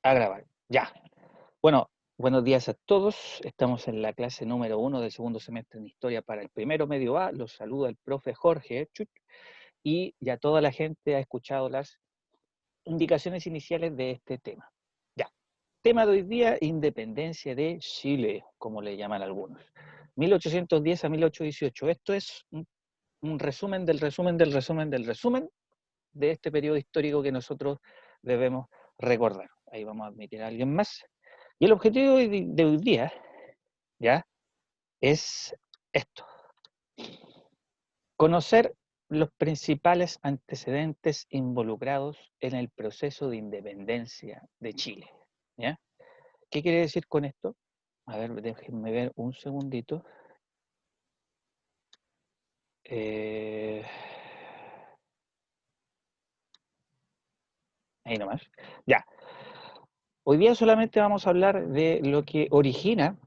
A grabar. Ya. Bueno, buenos días a todos. Estamos en la clase número 1 del segundo semestre en Historia para el primero medio A. Los saluda el profe Jorge Chut, y ya toda la gente ha escuchado las indicaciones iniciales de este tema. Ya. Tema de hoy día, independencia de Chile, como le llaman algunos. 1810 a 1818. Esto es un resumen del resumen del resumen del resumen de este periodo histórico que nosotros debemos recordar. Ahí vamos a admitir a alguien más. Y el objetivo de hoy día, ¿ya? Es esto. Conocer los principales antecedentes involucrados en el proceso de independencia de Chile, ¿ya? ¿Qué quiere decir con esto? A ver, déjenme ver un segundito. Ahí nomás. Ya. Hoy día solamente vamos a hablar de lo que origina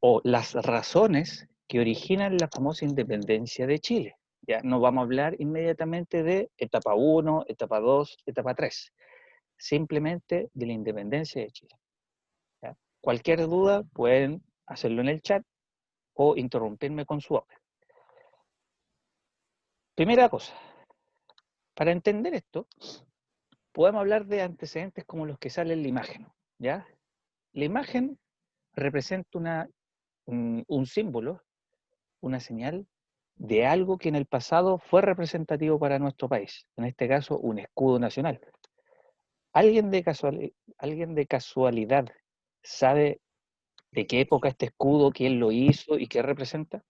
o las razones que originan la famosa independencia de Chile. Ya no vamos a hablar inmediatamente de etapa 1, etapa 2, etapa 3, simplemente de la independencia de Chile. ¿Ya? Cualquier duda pueden hacerlo en el chat o interrumpirme con su obra. Primera cosa, para entender esto, podemos hablar de antecedentes como los que salen en la imagen. ¿Ya? La imagen representa un símbolo, una señal de algo que en el pasado fue representativo para nuestro país, en este caso un escudo nacional. ¿Alguien de casualidad sabe de qué época este escudo, quién lo hizo y qué representa?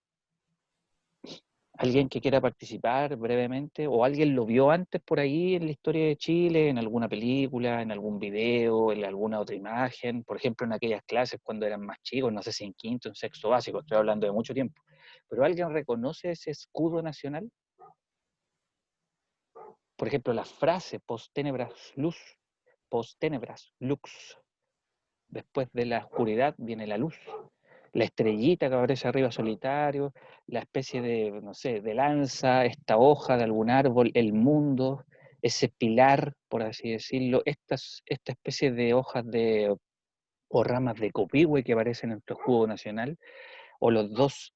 ¿Alguien que quiera participar brevemente? ¿O alguien lo vio antes por ahí en la historia de Chile, en alguna película, en algún video, en alguna otra imagen? Por ejemplo, en aquellas clases cuando eran más chicos, no sé si en quinto, en sexto básico, estoy hablando de mucho tiempo. ¿Pero alguien reconoce ese escudo nacional? Por ejemplo, la frase post tenebras lux, después de la oscuridad viene la luz. La estrellita que aparece arriba solitario, la especie de, no sé, de lanza, esta hoja de algún árbol, el mundo, ese pilar, por así decirlo, esta especie de hojas o ramas de copihue que aparecen en nuestro escudo nacional, o las dos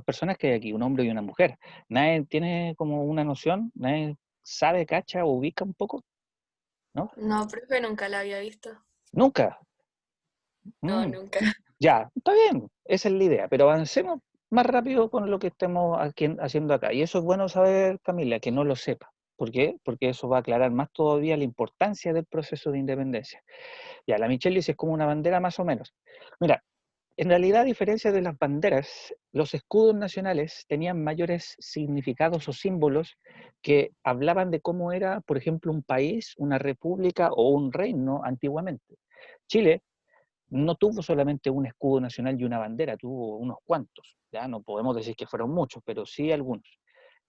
personas que hay aquí, un hombre y una mujer. Nadie tiene como una noción, nadie sabe, cacha, ubica un poco, ¿no? No, profe, nunca la había visto. Nunca. No, Mm, nunca. ya, está bien, esa es la idea, pero avancemos más rápido con lo que estemos haciendo acá. Y eso es bueno saber, Camila, que no lo sepa. ¿Por qué? Porque eso va a aclarar más todavía la importancia del proceso de independencia. Ya, la Michelis es como una bandera más o menos. Mira, en realidad, a diferencia de las banderas, los escudos nacionales tenían mayores significados o símbolos que hablaban de cómo era, por ejemplo, un país, una república o un reino antiguamente. Chile no tuvo solamente un escudo nacional y una bandera, tuvo unos cuantos, ya no podemos decir que fueron muchos, pero sí algunos.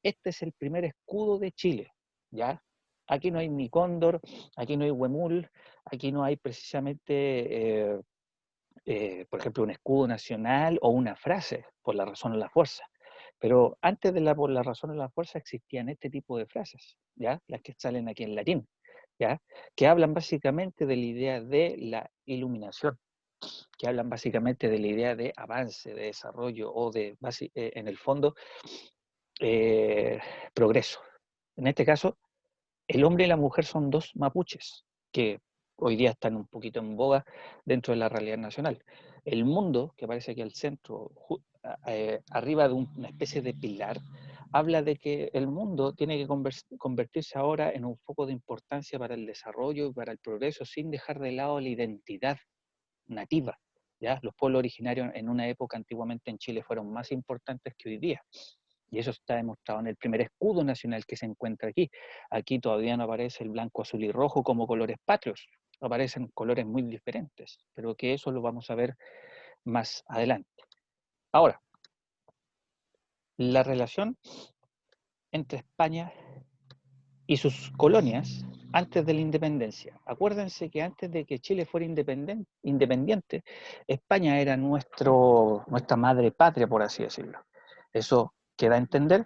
Este es el primer escudo de Chile, ¿ya? Aquí no hay ni cóndor, aquí no hay huemul, aquí no hay precisamente, por ejemplo, un escudo nacional o una frase, por la razón o la fuerza. Pero antes de por la razón o la fuerza existían este tipo de frases, ¿ya? Las que salen aquí en latín, ¿ya? Que hablan básicamente de la idea de la iluminación, que hablan básicamente de la idea de avance, de desarrollo o en el fondo, eh, progreso. En este caso, el hombre y la mujer son dos mapuches que hoy día están un poquito en boga dentro de la realidad nacional. El mundo, que aparece aquí al centro, arriba de una especie de pilar, habla de que el mundo tiene que convertirse ahora en un foco de importancia para el desarrollo y para el progreso, sin dejar de lado la identidad nativa. ¿Ya? Los pueblos originarios en una época antiguamente en Chile fueron más importantes que hoy día. Y eso está demostrado en el primer escudo nacional que se encuentra aquí. Aquí todavía no aparece el blanco, azul y rojo como colores patrios. Aparecen colores muy diferentes, pero que eso lo vamos a ver más adelante. Ahora, la relación entre España y sus colonias antes de la independencia. Acuérdense que antes de que Chile fuera independiente, España era nuestra madre patria, por así decirlo. Eso queda a entender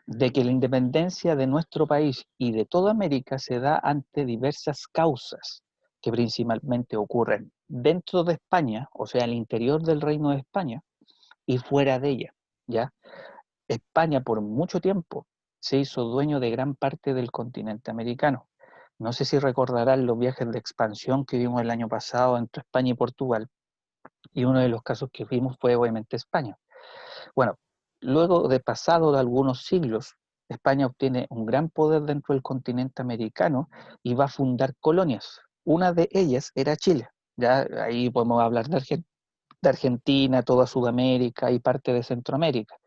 de que la independencia de nuestro país y de toda América se da ante diversas causas que principalmente ocurren dentro de España, o sea, al interior del Reino de España, y fuera de ella, ¿ya? España por mucho tiempo se hizo dueño de gran parte del continente americano. No sé si recordarán los viajes de expansión que vimos el año pasado entre España y Portugal, y uno de los casos que vimos fue obviamente España. Bueno, luego de pasado de algunos siglos, España obtiene un gran poder dentro del continente americano y va a fundar colonias. Una de ellas era Chile. Ya ahí podemos hablar de Argentina, toda Sudamérica y parte de Centroamérica.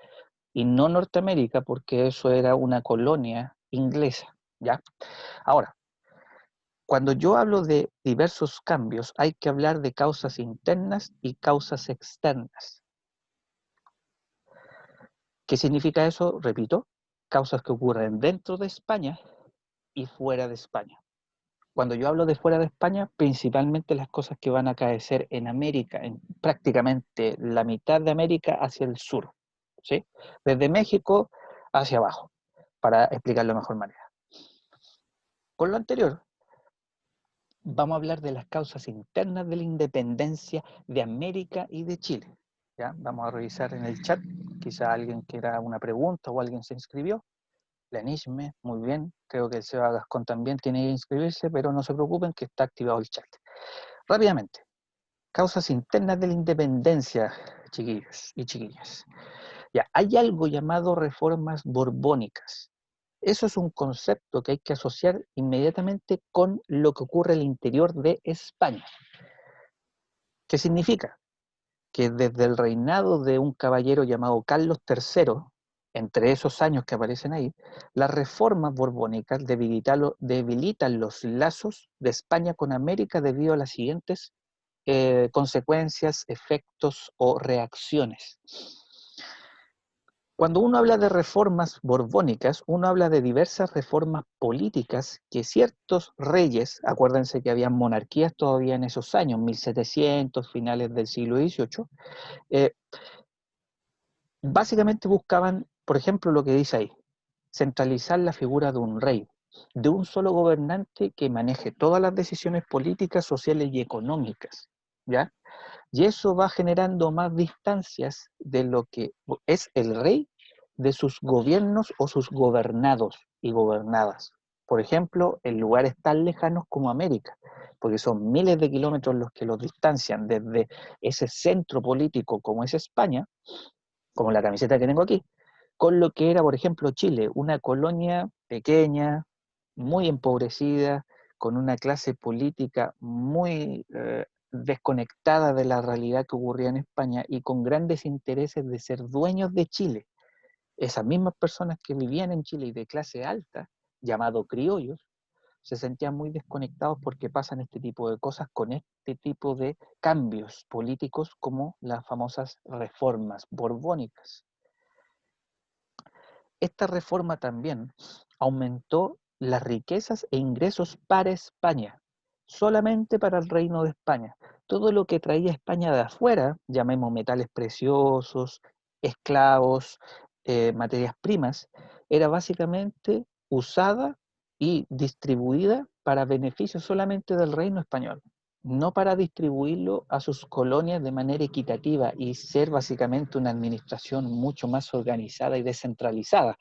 Y no Norteamérica, porque eso era una colonia inglesa. ¿Ya? Ahora, cuando yo hablo de diversos cambios, hay que hablar de causas internas y causas externas. ¿Qué significa eso? Repito, causas que ocurren dentro de España y fuera de España. Cuando yo hablo de fuera de España, principalmente las cosas que van a acaecer en América, en prácticamente la mitad de América hacia el sur, ¿sí? Desde México hacia abajo, para explicarlo de mejor manera. Con lo anterior, vamos a hablar de las causas internas de la independencia de América y de Chile. ¿Ya? Vamos a revisar en el chat, quizá alguien quiera una pregunta o alguien se inscribió. Lenisme, muy bien, creo que el Seba Gascón también tiene que inscribirse, pero no se preocupen que está activado el chat. Rápidamente, causas internas de la independencia, chiquillos y chiquillas. Ya, hay algo llamado reformas borbónicas. Eso es un concepto que hay que asociar inmediatamente con lo que ocurre al interior de España. ¿Qué significa? Que desde el reinado de un caballero llamado Carlos III, entre esos años que aparecen ahí, las reformas borbónicas debilitan los lazos de España con América debido a las siguientes consecuencias, efectos o reacciones. Cuando uno habla de reformas borbónicas, uno habla de diversas reformas políticas que ciertos reyes, acuérdense que había monarquías todavía en esos años, 1700, finales del siglo XVIII, básicamente buscaban, por ejemplo, lo que dice ahí, centralizar la figura de un rey, de un solo gobernante que maneje todas las decisiones políticas, sociales y económicas, ¿ya? Y eso va generando más distancias de lo que es el rey de sus gobiernos o sus gobernados y gobernadas. Por ejemplo, en lugares tan lejanos como América, porque son miles de kilómetros los que los distancian desde ese centro político como es España, como la camiseta que tengo aquí, con lo que era, por ejemplo, Chile, una colonia pequeña, muy empobrecida, con una clase política muy desconectada de la realidad que ocurría en España y con grandes intereses de ser dueños de Chile. Esas mismas personas que vivían en Chile y de clase alta, llamado criollos, se sentían muy desconectados porque pasan este tipo de cosas con este tipo de cambios políticos como las famosas reformas borbónicas. Esta reforma también aumentó las riquezas e ingresos para España, solamente para el Reino de España. Todo lo que traía España de afuera, llamemos metales preciosos, esclavos, materias primas, era básicamente usada y distribuida para beneficio solamente del Reino español, no para distribuirlo a sus colonias de manera equitativa y ser básicamente una administración mucho más organizada y descentralizada.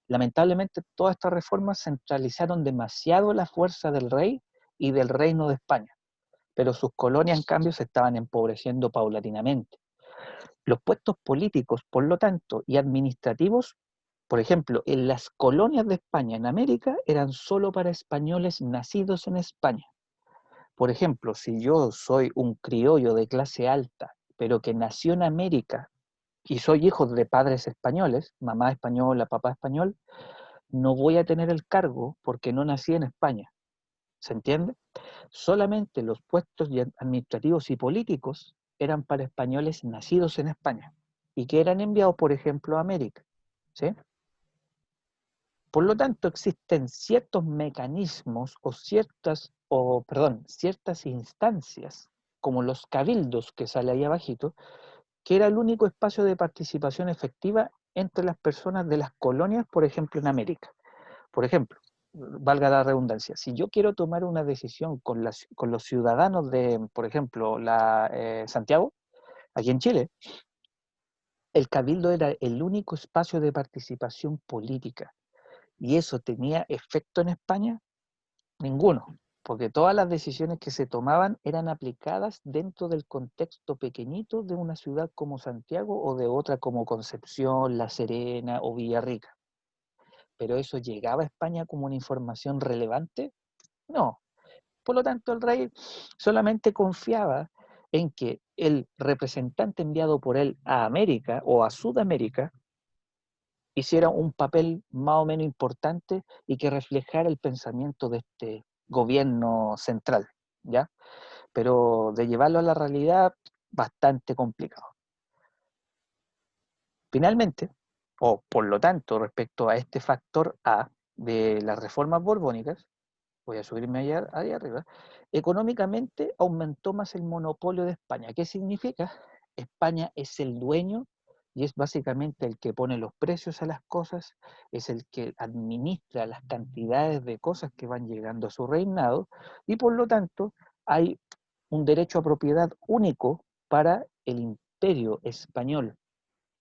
Lamentablemente, todas estas reformas centralizaron demasiado la fuerza del rey y del Reino de España, pero sus colonias, en cambio, se estaban empobreciendo paulatinamente. Los puestos políticos, por lo tanto, y administrativos, por ejemplo, en las colonias de España en América, eran solo para españoles nacidos en España. Por ejemplo, si yo soy un criollo de clase alta, pero que nació en América y soy hijo de padres españoles, mamá española, papá español, no voy a tener el cargo porque no nací en España. ¿Se entiende? Solamente los puestos administrativos y políticos eran para españoles nacidos en España y que eran enviados, por ejemplo, a América. ¿Sí? Por lo tanto, existen ciertos mecanismos ciertas instancias, como los cabildos que sale ahí abajito, que era el único espacio de participación efectiva entre las personas de las colonias, por ejemplo, en América. Por ejemplo, valga la redundancia, si yo quiero tomar una decisión con los ciudadanos de, por ejemplo, Santiago, aquí en Chile, el cabildo era el único espacio de participación política. ¿Y eso tenía efecto en España? Ninguno, porque todas las decisiones que se tomaban eran aplicadas dentro del contexto pequeñito de una ciudad como Santiago o de otra como Concepción, La Serena o Villarrica. ¿Pero eso llegaba a España como una información relevante? No. Por lo tanto, el rey solamente confiaba en que el representante enviado por él a América o a Sudamérica hiciera un papel más o menos importante y que reflejara el pensamiento de este gobierno central, ¿ya? Pero de llevarlo a la realidad, bastante complicado. Finalmente, o por lo tanto, respecto a este factor A de las reformas borbónicas, voy a subirme allá arriba, económicamente aumentó más el monopolio de España. ¿Qué significa? España es el dueño y es básicamente el que pone los precios a las cosas, es el que administra las cantidades de cosas que van llegando a su reinado y por lo tanto hay un derecho a propiedad único para el imperio español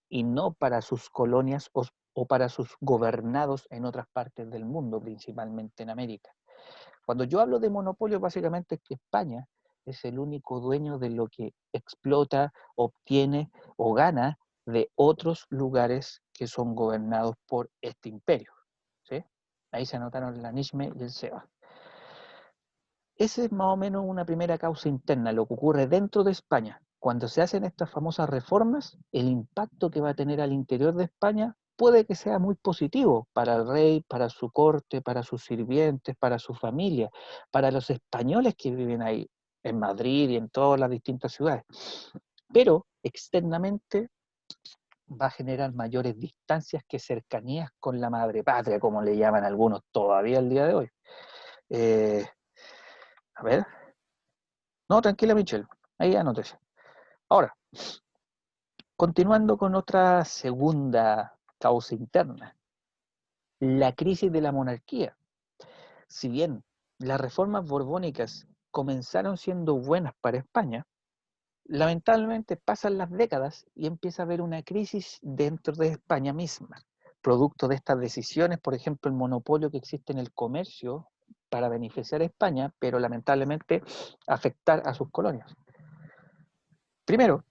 y no para sus colonias o para sus gobernados en otras partes del mundo, principalmente en América. Cuando yo hablo de monopolio, básicamente es que España es el único dueño de lo que explota, obtiene o gana de otros lugares que son gobernados por este imperio. ¿Sí? Ahí se anotaron la NISME y el SEBA. Esa es más o menos una primera causa interna, lo que ocurre dentro de España. Cuando se hacen estas famosas reformas, el impacto que va a tener al interior de España puede que sea muy positivo para el rey, para su corte, para sus sirvientes, para su familia, para los españoles que viven ahí, en Madrid y en todas las distintas ciudades. Pero externamente va a generar mayores distancias que cercanías con la madre patria, como le llaman algunos todavía el día de hoy. A ver. No, tranquila, Michelle. Ahí anótese. Ahora, continuando con otra segunda causa interna, la crisis de la monarquía. Si bien las reformas borbónicas comenzaron siendo buenas para España, lamentablemente pasan las décadas y empieza a haber una crisis dentro de España misma, producto de estas decisiones, por ejemplo, el monopolio que existe en el comercio para beneficiar a España, pero lamentablemente afectar a sus colonias. Primero,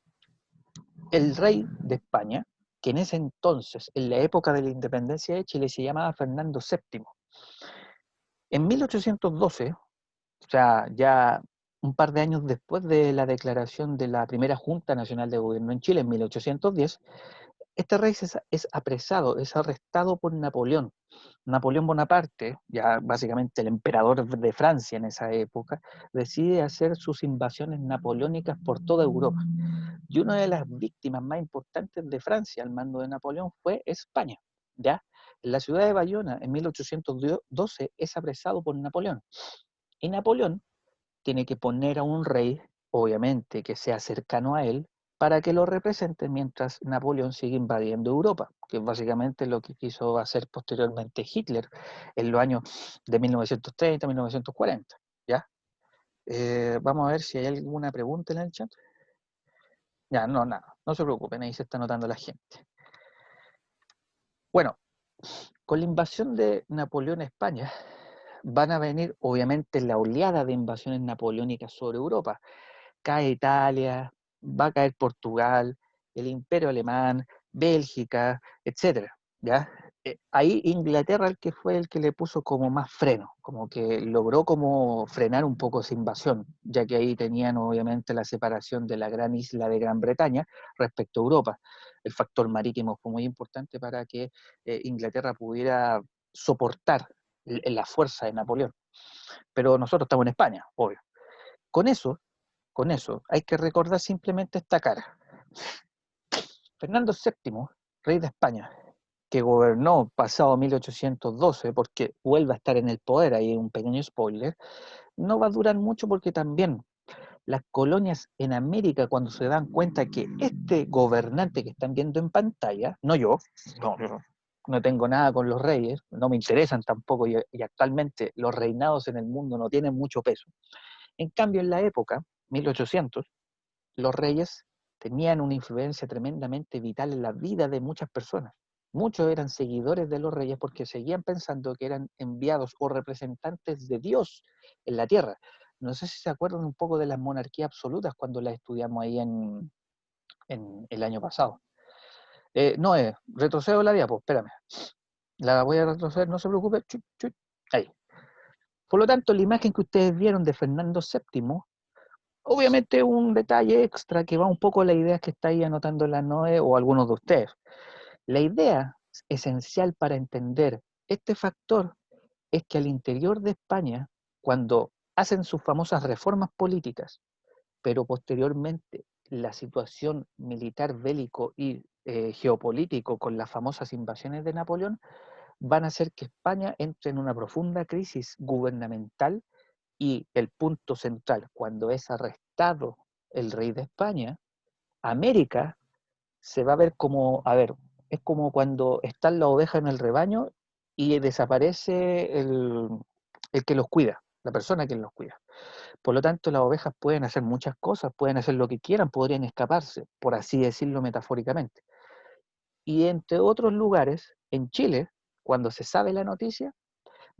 el rey de España, que en ese entonces, en la época de la independencia de Chile, se llamaba Fernando VII. En 1812, o sea, ya un par de años después de la declaración de la primera Junta Nacional de Gobierno en Chile, en 1810, este rey es apresado, es arrestado por Napoleón. Napoleón Bonaparte, ya básicamente el emperador de Francia en esa época, decide hacer sus invasiones napoleónicas por toda Europa. Y una de las víctimas más importantes de Francia al mando de Napoleón fue España. ¿Ya? En la ciudad de Bayona, en 1812, es apresado por Napoleón. Y Napoleón tiene que poner a un rey, obviamente, que sea cercano a él, para que lo represente mientras Napoleón sigue invadiendo Europa, que es básicamente lo que quiso hacer posteriormente Hitler en los años de 1930 1940. ¿Ya? Vamos a ver si hay alguna pregunta en el chat. Ya, no, nada, no se preocupen, ahí se está notando la gente. Bueno, con la invasión de Napoleón a España, van a venir obviamente la oleada de invasiones napoleónicas sobre Europa. Cae Italia, va a caer Portugal, el Imperio Alemán, Bélgica, etcétera, ¿ya? Ahí Inglaterra el que fue el que le puso como más freno, como que logró como frenar un poco esa invasión, ya que ahí tenían obviamente la separación de la gran isla de Gran Bretaña respecto a Europa. El factor marítimo fue muy importante para que Inglaterra pudiera soportar la fuerza de Napoleón. Pero nosotros estamos en España, obvio. Con eso, hay que recordar simplemente esta cara. Fernando VII, rey de España, que gobernó pasado 1812, porque vuelve a estar en el poder, ahí un pequeño spoiler, no va a durar mucho porque también las colonias en América, cuando se dan cuenta que este gobernante que están viendo en pantalla, no yo, no, no tengo nada con los reyes, no me interesan tampoco, y actualmente los reinados en el mundo no tienen mucho peso. En cambio, en la época, 1800, los reyes tenían una influencia tremendamente vital en la vida de muchas personas. Muchos eran seguidores de los reyes porque seguían pensando que eran enviados o representantes de Dios en la tierra. No sé si se acuerdan un poco de las monarquías absolutas cuando las estudiamos ahí en el año pasado. No, retrocedo la diapo, espérame. La voy a retroceder, no se preocupe. Chut, chut, ahí. Por lo tanto, la imagen que ustedes vieron de Fernando VII, obviamente un detalle extra que va un poco a la idea que está ahí anotando la Noé o algunos de ustedes. La idea esencial para entender este factor es que al interior de España, cuando hacen sus famosas reformas políticas, pero posteriormente la situación militar bélico y geopolítico con las famosas invasiones de Napoleón, van a hacer que España entre en una profunda crisis gubernamental y el punto central, cuando es arrestado el rey de España, América se va a ver como, a ver, es como cuando están las ovejas en el rebaño y desaparece el que los cuida, la persona que los cuida. Por lo tanto, las ovejas pueden hacer muchas cosas, pueden hacer lo que quieran, podrían escaparse, por así decirlo metafóricamente. Y entre otros lugares, en Chile, cuando se sabe la noticia,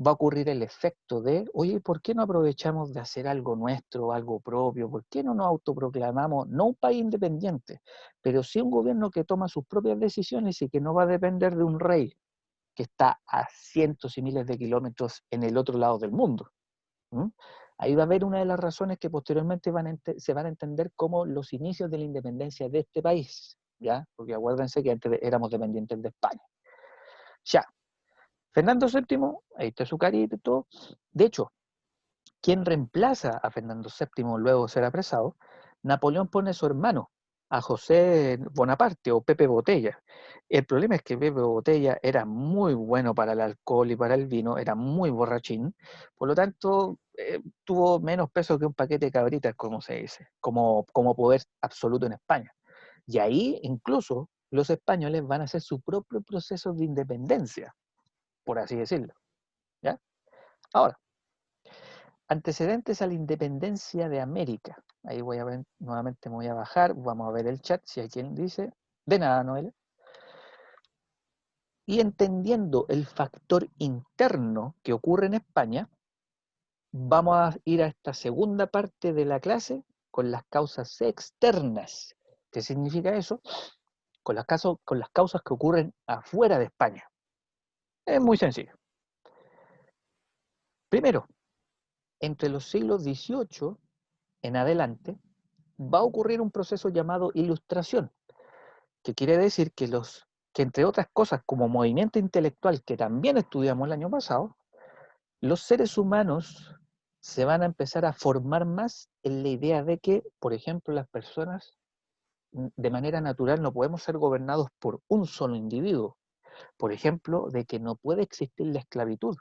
va a ocurrir el efecto de, oye, ¿por qué no aprovechamos de hacer algo nuestro, algo propio? ¿Por qué no nos autoproclamamos, no un país independiente, pero sí un gobierno que toma sus propias decisiones y que no va a depender de un rey que está a cientos y miles de kilómetros en el otro lado del mundo? ¿Mm? Ahí va a haber una de las razones que posteriormente se van a entender como los inicios de la independencia de este país, ¿ya? Porque acuérdense que antes éramos dependientes de España. Ya, Fernando VII, ahí está su carita y todo. De hecho, ¿quién reemplaza a Fernando VII luego de ser apresado? Napoleón pone a su hermano, a José Bonaparte o Pepe Botella. El problema es que Pepe Botella era muy bueno para el alcohol y para el vino, era muy borrachín, por lo tanto tuvo menos peso que un paquete de cabritas, como se dice, como poder absoluto en España. Y ahí incluso los españoles van a hacer su propio proceso de independencia, por así decirlo. ¿Ya? Ahora, antecedentes a la independencia de América. Ahí voy a ver, nuevamente me voy a bajar, vamos a ver el chat, si hay quien dice, de nada, Noel. Y entendiendo el factor interno que ocurre en España, vamos a ir a esta segunda parte de la clase con las causas externas. ¿Qué significa eso? Con las causas que ocurren afuera de España. Es muy sencillo. Primero, entre los siglos XVIII en adelante, va a ocurrir un proceso llamado ilustración, que quiere decir que entre otras cosas, como movimiento intelectual que también estudiamos el año pasado, los seres humanos se van a empezar a formar más en la idea de que, por ejemplo, las personas de manera natural no podemos ser gobernados por un solo individuo. Por ejemplo, de que no puede existir la esclavitud,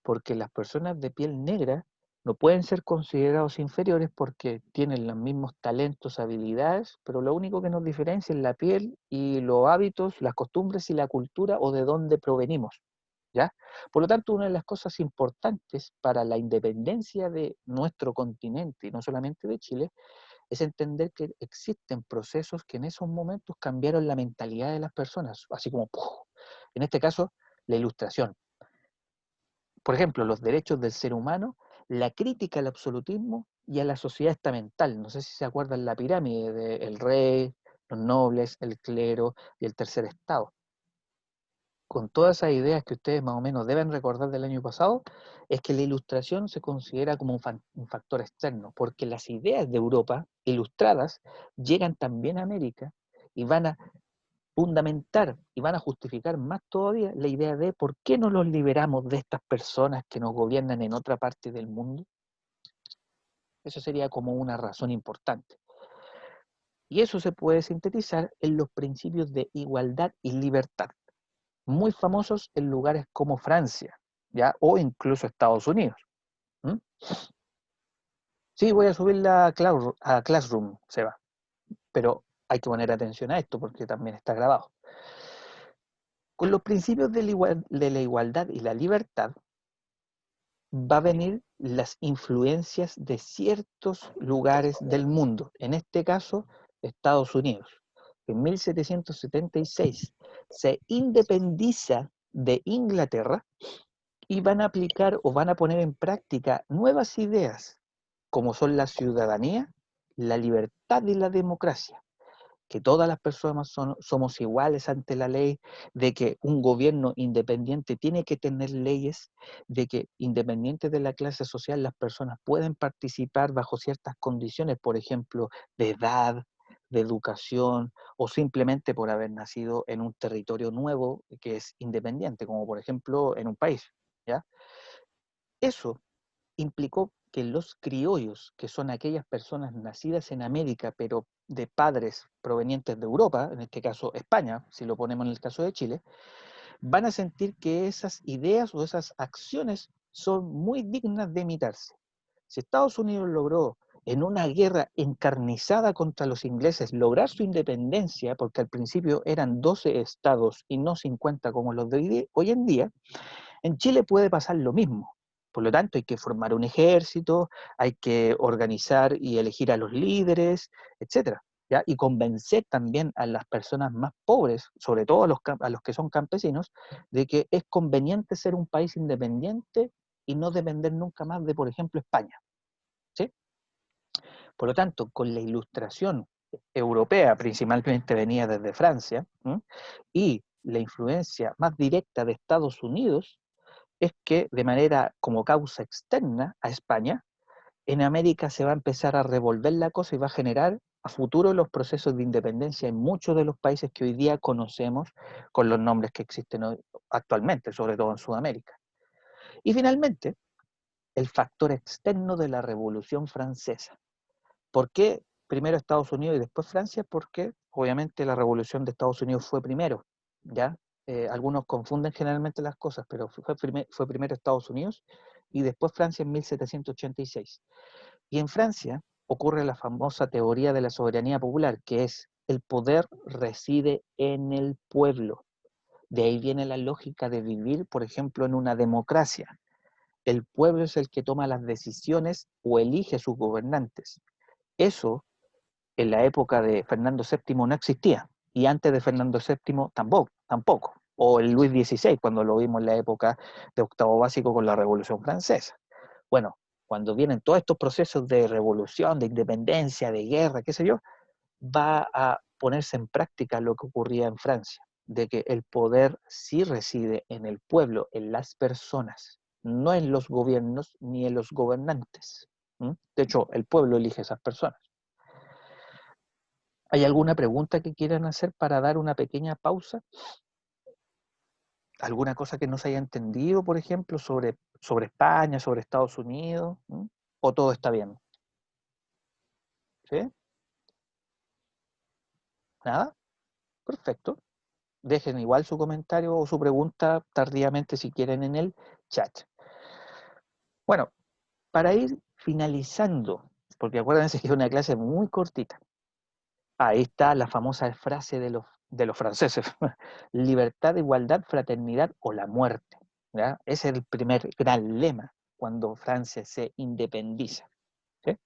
porque las personas de piel negra no pueden ser considerados inferiores porque tienen los mismos talentos, habilidades, pero lo único que nos diferencia es la piel y los hábitos, las costumbres y la cultura o de dónde provenimos, ¿ya? Por lo tanto, una de las cosas importantes para la independencia de nuestro continente, y no solamente de Chile, es entender que existen procesos que en esos momentos cambiaron la mentalidad de las personas, así como, ¡puf! En este caso, la ilustración. Por ejemplo, los derechos del ser humano, la crítica al absolutismo y a la sociedad estamental. No sé si se acuerdan la pirámide del rey, los nobles, el clero y el tercer estado. Con todas esas ideas que ustedes más o menos deben recordar del año pasado, es que la ilustración se considera como un factor externo, porque las ideas de Europa ilustradas llegan también a América y van a fundamentar y van a justificar más todavía la idea de por qué no los liberamos de estas personas que nos gobiernan en otra parte del mundo. Eso sería como una razón importante. Y eso se puede sintetizar en los principios de igualdad y libertad, muy famosos en lugares como Francia, ¿ya? O incluso Estados Unidos. ¿Mm? Sí, voy a subirla a Classroom, Seba, pero hay que poner atención a esto porque también está grabado. Con los principios de la igualdad y la libertad va a venir las influencias de ciertos lugares del mundo, en este caso Estados Unidos. En 1776 se independiza de Inglaterra y van a aplicar o van a poner en práctica nuevas ideas, como son la ciudadanía, la libertad y la democracia, que todas las personas somos iguales ante la ley, de que un gobierno independiente tiene que tener leyes, de que independiente de la clase social las personas pueden participar bajo ciertas condiciones, por ejemplo, de edad, de educación o simplemente por haber nacido en un territorio nuevo que es independiente, como por ejemplo en un país, ¿ya? Eso implicó que los criollos, que son aquellas personas nacidas en América, pero de padres provenientes de Europa, en este caso España, si lo ponemos en el caso de Chile, van a sentir que esas ideas o esas acciones son muy dignas de imitarse. Si Estados Unidos logró en una guerra encarnizada contra los ingleses lograr su independencia, porque al principio eran 12 estados y no 50 como los de hoy en día, en Chile puede pasar lo mismo. Por lo tanto, hay que formar un ejército, hay que organizar y elegir a los líderes, etcétera, ¿ya? Y convencer también a las personas más pobres, sobre todo a los que son campesinos, de que es conveniente ser un país independiente y no depender nunca más de, por ejemplo, España, ¿sí? Por lo tanto, con la ilustración europea, principalmente venía desde Francia, ¿m? Y la influencia más directa de Estados Unidos, es que de manera como causa externa a España, en América se va a empezar a revolver la cosa y va a generar a futuro los procesos de independencia en muchos de los países que hoy día conocemos con los nombres que existen hoy, actualmente, sobre todo en Sudamérica. Y finalmente, el factor externo de la Revolución Francesa. ¿Por qué primero Estados Unidos y después Francia? Porque obviamente la Revolución de Estados Unidos fue primero, ¿ya? Algunos confunden generalmente las cosas, pero fue primero Estados Unidos y después Francia en 1786. Y en Francia ocurre la famosa teoría de la soberanía popular, que es el poder reside en el pueblo. De ahí viene la lógica de vivir, por ejemplo, en una democracia. El pueblo es el que toma las decisiones o elige sus gobernantes. Eso en la época de Fernando VII no existía, y antes de Fernando VII tampoco, o el Luis XVI, cuando lo vimos en la época de octavo básico con la Revolución Francesa. Bueno, cuando vienen todos estos procesos de revolución, de independencia, de guerra, qué sé yo, va a ponerse en práctica lo que ocurría en Francia, de que el poder sí reside en el pueblo, en las personas, no en los gobiernos ni en los gobernantes. De hecho, el pueblo elige a esas personas. ¿Hay alguna pregunta que quieran hacer para dar una pequeña pausa? ¿Alguna cosa que no se haya entendido, por ejemplo, sobre España, sobre Estados Unidos? ¿O todo está bien? ¿Sí? ¿Nada? Perfecto. Dejen igual su comentario o su pregunta tardíamente si quieren en el chat. Bueno, para ir finalizando, porque acuérdense que es una clase muy cortita, ahí está la famosa frase de los franceses, libertad, igualdad, fraternidad o la muerte. ¿Ya? Ese es el primer gran lema cuando Francia se independiza. ¿Sí?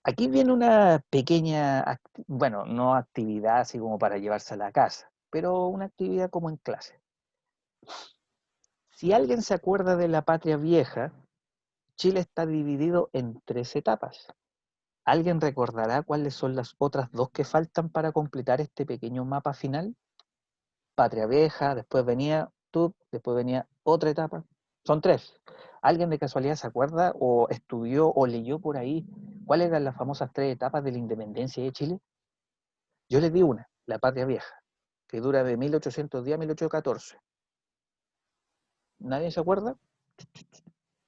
Aquí viene una pequeña, bueno, no actividad así como para llevarse a la casa, pero una actividad como en clase. Si alguien se acuerda de la Patria Vieja, Chile está dividido en 3 etapas. ¿Alguien recordará cuáles son las otras 2 que faltan para completar este pequeño mapa final? Patria Vieja, después venía TUP, después venía otra etapa. Son 3. ¿Alguien de casualidad se acuerda o estudió o leyó por ahí cuáles eran las famosas 3 etapas de la independencia de Chile? Yo les di una, la Patria Vieja, que dura de 1810 a 1814. ¿Nadie se acuerda?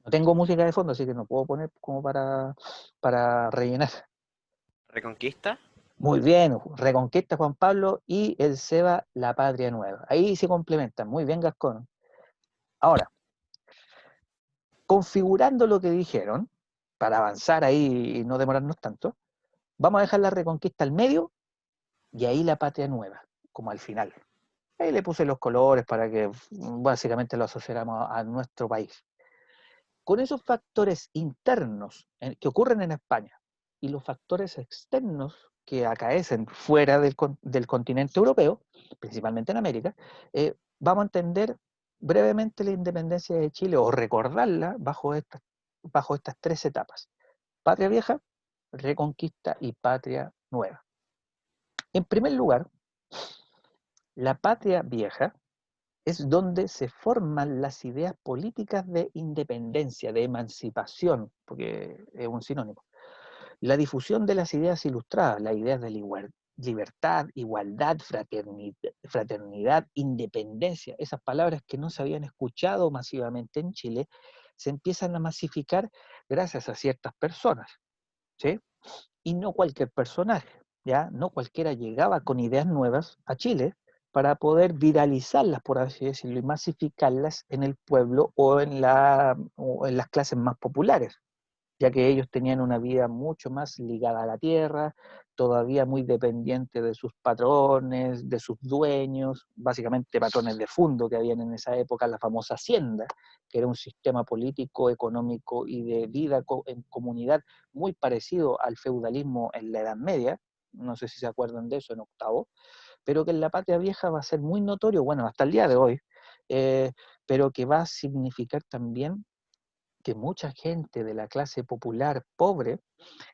No tengo música de fondo, así que no puedo poner como para rellenar. ¿Reconquista? Muy bien, Reconquista Juan Pablo y el Seba La Patria Nueva. Ahí se complementan. Muy bien, Gascón. Ahora, configurando lo que dijeron, para avanzar ahí y no demorarnos tanto, vamos a dejar la Reconquista al medio y ahí la Patria Nueva. como al final. Ahí le puse los colores para que básicamente lo asociáramos a nuestro país. Con esos factores internos que ocurren en España y los factores externos que acaecen fuera del continente europeo, principalmente en América, vamos a entender brevemente la independencia de Chile o recordarla bajo estas tres etapas: patria vieja, reconquista y patria nueva. En primer lugar, la patria vieja es donde se forman las ideas políticas de independencia, de emancipación, porque es un sinónimo. La difusión de las ideas ilustradas, las ideas de libertad, igualdad, fraternidad, independencia, esas palabras que no se habían escuchado masivamente en Chile, se empiezan a masificar gracias a ciertas personas, ¿sí? Y no cualquier personaje, ¿ya? No cualquiera llegaba con ideas nuevas a Chile para poder viralizarlas, por así decirlo, y masificarlas en el pueblo o en las clases más populares, ya que ellos tenían una vida mucho más ligada a la tierra, todavía muy dependiente de sus patrones, de sus dueños, básicamente patrones de fundo que habían en esa época, la famosa hacienda, que era un sistema político, económico y de vida en comunidad muy parecido al feudalismo en la Edad Media. No sé si se acuerdan de eso en octavo, pero que en la Patria Vieja va a ser muy notorio, bueno, hasta el día de hoy, eh, pero que va a significar también que mucha gente de la clase popular pobre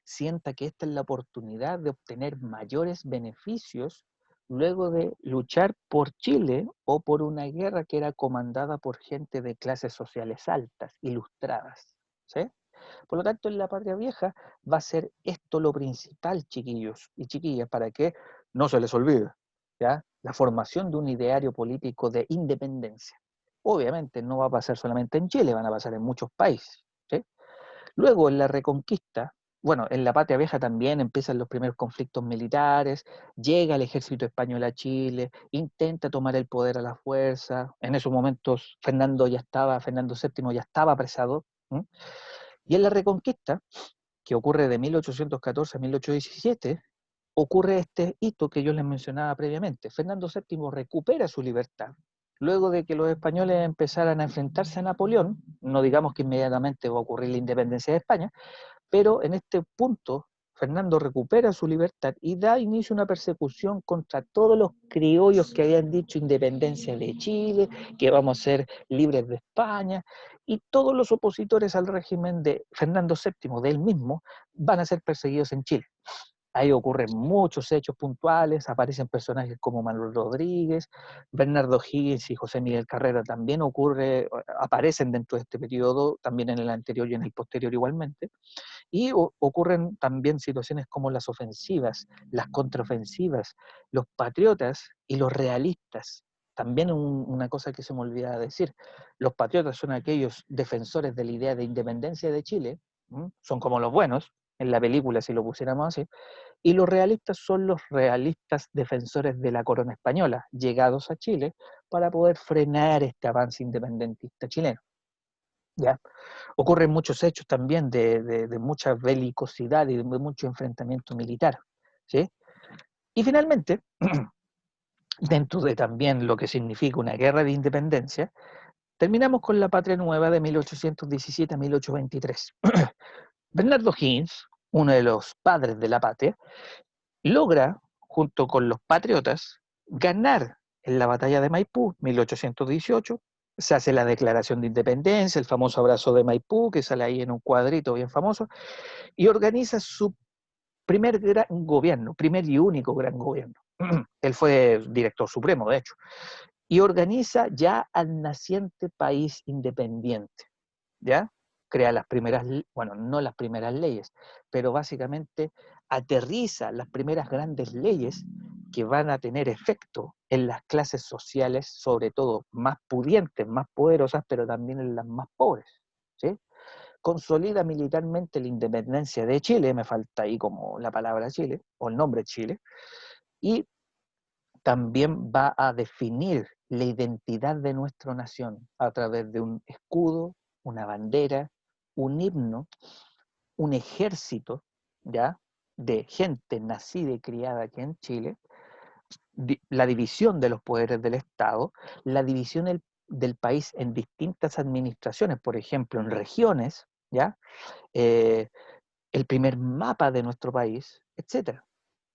sienta que esta es la oportunidad de obtener mayores beneficios luego de luchar por Chile o por una guerra que era comandada por gente de clases sociales altas, ilustradas, ¿sí? Por lo tanto, en la Patria Vieja va a ser esto lo principal, chiquillos y chiquillas, para que no se les olvide, ¿ya? La formación de un ideario político de independencia. Obviamente no va a pasar solamente en Chile, van a pasar en muchos países, ¿sí? Luego, en la Reconquista, bueno, en la Patria Vieja también empiezan los primeros conflictos militares, llega el ejército español a Chile, intenta tomar el poder a la fuerza. En esos momentos Fernando VII ya estaba apresado, ¿m? Y en la Reconquista, que ocurre de 1814 a 1817, ocurre este hito que yo les mencionaba previamente. Fernando VII recupera su libertad. Luego de que los españoles empezaran a enfrentarse a Napoleón, no digamos que inmediatamente va a ocurrir la independencia de España, pero en este punto Fernando recupera su libertad y da inicio a una persecución contra todos los criollos que habían dicho independencia de Chile, que vamos a ser libres de España, y todos los opositores al régimen de Fernando VII, de él mismo, van a ser perseguidos en Chile. Ahí ocurren muchos hechos puntuales, aparecen personajes como Manuel Rodríguez, Bernardo Higgins y José Miguel Carrera también aparecen dentro de este periodo, también en el anterior y en el posterior igualmente. Y ocurren también situaciones como las ofensivas, las contraofensivas, los patriotas y los realistas. También una cosa que se me olvidaba decir, los patriotas son aquellos defensores de la idea de independencia de Chile, son como los buenos, en la película si lo pusiéramos así, y los realistas son los realistas defensores de la corona española, llegados a Chile para poder frenar este avance independentista chileno. ¿Ya? Ocurren muchos hechos también de mucha belicosidad y de mucho enfrentamiento militar, ¿sí? Y finalmente, dentro de también lo que significa una guerra de independencia, terminamos con la Patria Nueva de 1817 a 1823. Bernardo Higgins, uno de los padres de la patria, logra, junto con los patriotas, ganar en la batalla de Maipú, 1818, se hace la declaración de independencia, el famoso abrazo de Maipú, que sale ahí en un cuadrito bien famoso, y organiza su primer gran gobierno, primer y único gran gobierno. Él fue director supremo, de hecho, y organiza ya al naciente país independiente, ¿ya? Crea las primeras, bueno, no las primeras leyes, pero básicamente aterriza las primeras grandes leyes que van a tener efecto en las clases sociales, sobre todo más pudientes, más poderosas, pero también en las más pobres, ¿sí? Consolida militarmente la independencia de Chile, me falta ahí como la palabra Chile, o el nombre Chile, y también va a definir la identidad de nuestra nación a través de un escudo, una bandera, un himno, un ejército, ¿ya? De gente nacida y criada aquí en Chile, la división de los poderes del Estado, la división del país en distintas administraciones, por ejemplo, en regiones, ¿ya? El primer mapa de nuestro país, etcétera,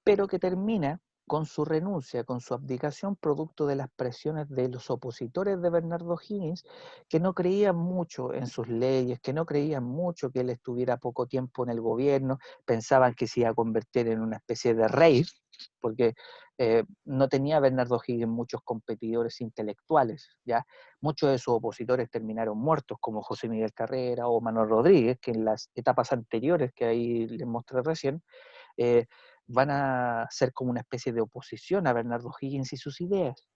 pero que termina con su renuncia, con su abdicación, producto de las presiones de los opositores de Bernardo Higgins, que no creían mucho en sus leyes, que no creían mucho que él estuviera poco tiempo en el gobierno, pensaban que se iba a convertir en una especie de rey, porque no tenía Bernardo Higgins muchos competidores intelectuales, ¿ya? Muchos de sus opositores terminaron muertos, como José Miguel Carrera o Manuel Rodríguez, que en las etapas anteriores que ahí les mostré recién, van a ser como una especie de oposición a Bernardo Higgins y sus ideas.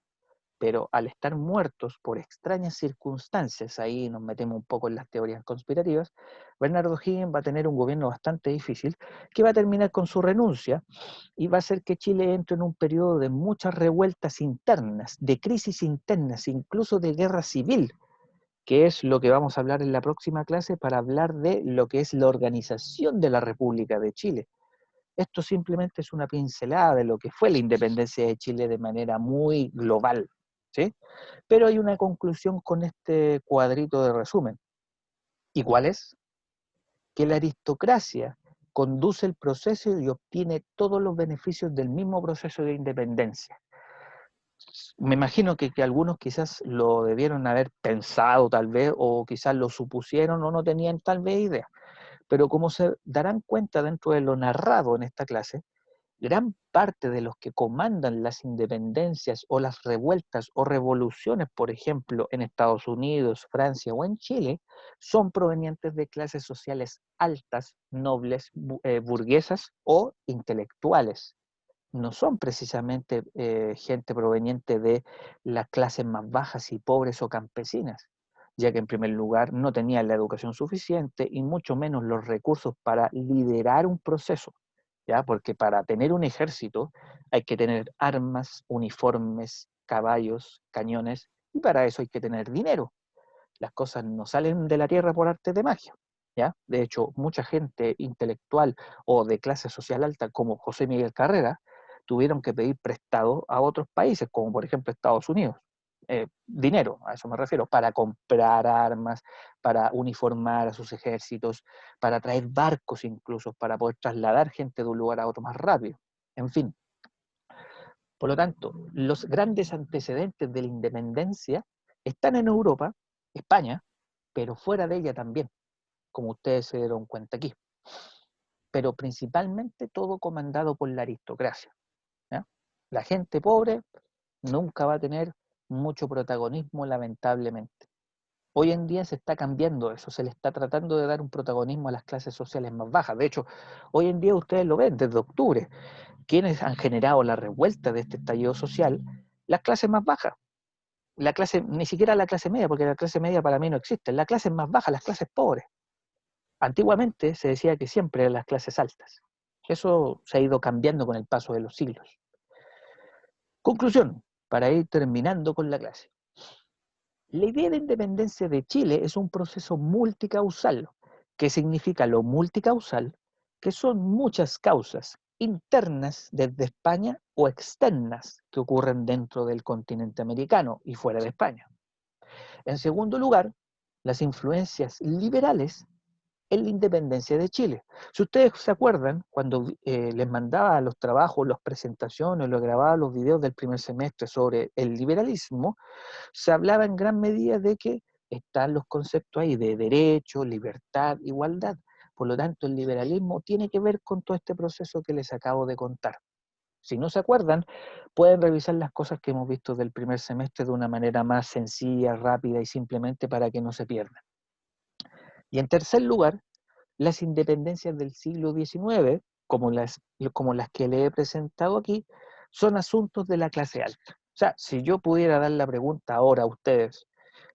Pero al estar muertos por extrañas circunstancias, ahí nos metemos un poco en las teorías conspirativas, Bernardo Higgins va a tener un gobierno bastante difícil que va a terminar con su renuncia y va a hacer que Chile entre en un periodo de muchas revueltas internas, de crisis internas, incluso de guerra civil, que es lo que vamos a hablar en la próxima clase para hablar de lo que es la organización de la República de Chile. Esto simplemente es una pincelada de lo que fue la independencia de Chile de manera muy global, ¿sí? Pero hay una conclusión con este cuadrito de resumen. ¿Y cuál es? Que la aristocracia conduce el proceso y obtiene todos los beneficios del mismo proceso de independencia. Me imagino que algunos quizás lo debieron haber pensado tal vez, o quizás lo supusieron o no tenían tal vez idea. Pero como se darán cuenta dentro de lo narrado en esta clase, gran parte de los que comandan las independencias o las revueltas o revoluciones, por ejemplo, en Estados Unidos, Francia o en Chile, son provenientes de clases sociales altas, nobles, burguesas o intelectuales. No son precisamente gente proveniente de las clases más bajas y pobres o campesinas, ya que en primer lugar no tenían la educación suficiente y mucho menos los recursos para liderar un proceso. ¿Ya? Porque para tener un ejército hay que tener armas, uniformes, caballos, cañones, y para eso hay que tener dinero. Las cosas no salen de la tierra por arte de magia, ¿ya? De hecho, mucha gente intelectual o de clase social alta, como José Miguel Carrera, tuvieron que pedir prestado a otros países, como por ejemplo Estados Unidos. Dinero, a eso me refiero, para comprar armas, para uniformar a sus ejércitos, para traer barcos incluso, para poder trasladar gente de un lugar a otro más rápido. En fin, por lo tanto, los grandes antecedentes de la independencia están en Europa, España, pero fuera de ella también, como ustedes se dieron cuenta aquí. Pero principalmente todo comandado por la aristocracia, ¿ya? La gente pobre nunca va a tener mucho protagonismo, lamentablemente. Hoy en día se está cambiando eso, se le está tratando de dar un protagonismo a las clases sociales más bajas. De hecho, hoy en día ustedes lo ven desde octubre. ¿Quiénes han generado la revuelta de este estallido social? Las clases más bajas. La clase, ni siquiera la clase media, porque la clase media para mí no existe. La clase más baja, las clases pobres. Antiguamente se decía que siempre eran las clases altas. Eso se ha ido cambiando con el paso de los siglos. Conclusión, para ir terminando con la clase. La idea de independencia de Chile es un proceso multicausal. ¿Qué significa lo multicausal? Que son muchas causas internas desde España o externas que ocurren dentro del continente americano y fuera de España. En segundo lugar, las influencias liberales en la independencia de Chile. Si ustedes se acuerdan, cuando les mandaba los trabajos, las presentaciones, los grababa los videos del primer semestre sobre el liberalismo, se hablaba en gran medida de que están los conceptos ahí de derecho, libertad, igualdad. Por lo tanto, el liberalismo tiene que ver con todo este proceso que les acabo de contar. Si no se acuerdan, pueden revisar las cosas que hemos visto del primer semestre de una manera más sencilla, rápida y simplemente para que no se pierdan. Y en tercer lugar, las independencias del siglo XIX, como las que le he presentado aquí, son asuntos de la clase alta. O sea, si yo pudiera dar la pregunta ahora a ustedes,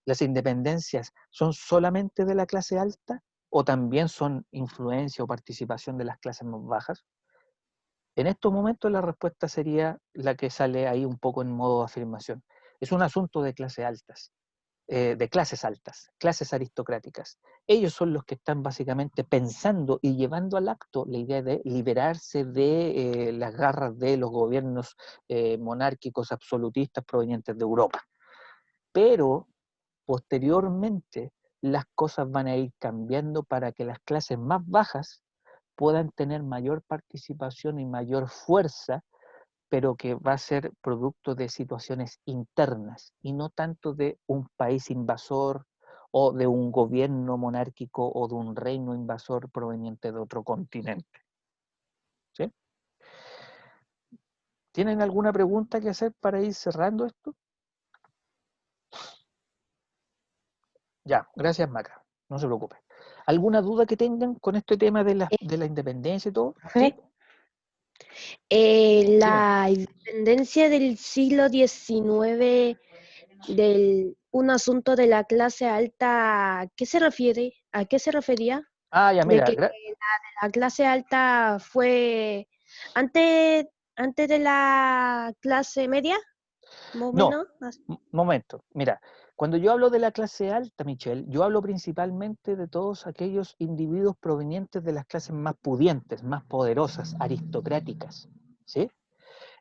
¿las independencias son solamente de la clase alta o también son influencia o participación de las clases más bajas? En estos momentos la respuesta sería la que sale ahí un poco en modo de afirmación. Es un asunto de clase altas. de clases altas, clases aristocráticas. Ellos son los que están básicamente pensando y llevando al acto la idea de liberarse de las garras de los gobiernos monárquicos absolutistas provenientes de Europa. Pero posteriormente las cosas van a ir cambiando para que las clases más bajas puedan tener mayor participación y mayor fuerza, pero que va a ser producto de situaciones internas y no tanto de un país invasor o de un gobierno monárquico o de un reino invasor proveniente de otro continente. ¿Sí? ¿Tienen alguna pregunta que hacer para ir cerrando esto? Ya, gracias Maca, no se preocupe. ¿Alguna duda que tengan con este tema de la independencia y todo? ¿Sí? La independencia del siglo XIX, un asunto de la clase alta, ¿a qué se refiere? ¿A qué se refería? Ah, ya, De mira, que la clase alta fue antes de la clase media, más o no, menos. momento, mira, cuando yo hablo de la clase alta, Michelle, yo hablo principalmente de todos aquellos individuos provenientes de las clases más pudientes, más poderosas, aristocráticas, ¿sí?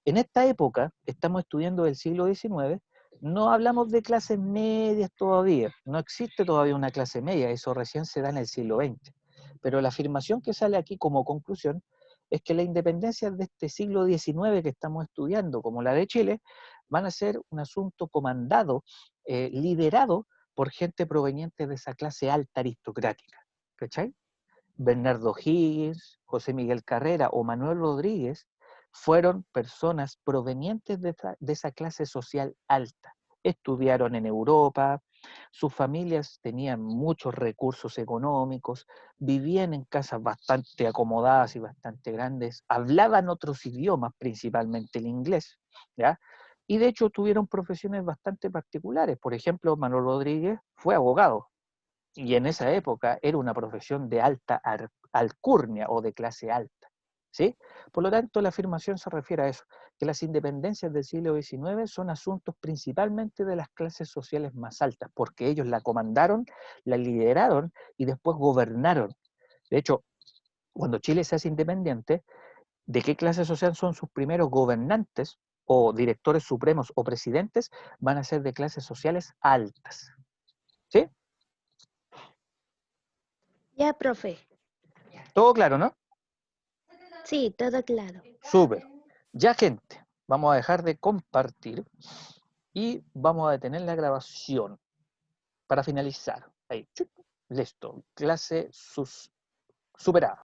En esta época, estamos estudiando del siglo XIX, no hablamos de clases medias todavía, no existe todavía una clase media, eso recién se da en el siglo XX. Pero la afirmación que sale aquí como conclusión es que la independencia de este siglo XIX que estamos estudiando, como la de Chile, van a ser un asunto comandado, liderado por gente proveniente de esa clase alta aristocrática. ¿Cachai? Bernardo Higgins, José Miguel Carrera o Manuel Rodríguez fueron personas provenientes de esa clase social alta. Estudiaron en Europa, sus familias tenían muchos recursos económicos, vivían en casas bastante acomodadas y bastante grandes, hablaban otros idiomas, principalmente el inglés, ¿ya? Y de hecho tuvieron profesiones bastante particulares. Por ejemplo, Manuel Rodríguez fue abogado, y en esa época era una profesión de alta alcurnia o de clase alta, ¿sí? Por lo tanto, la afirmación se refiere a eso, que las independencias del siglo XIX son asuntos principalmente de las clases sociales más altas, porque ellos la comandaron, la lideraron y después gobernaron. De hecho, cuando Chile se hace independiente, ¿de qué clase social son sus primeros gobernantes o directores supremos o presidentes? Van a ser de clases sociales altas, ¿sí? Ya, profe. Todo claro, ¿no? Sí, todo claro. Súper. Ya, gente, vamos a dejar de compartir y vamos a detener la grabación para finalizar. Ahí, chup, listo. Clase superada.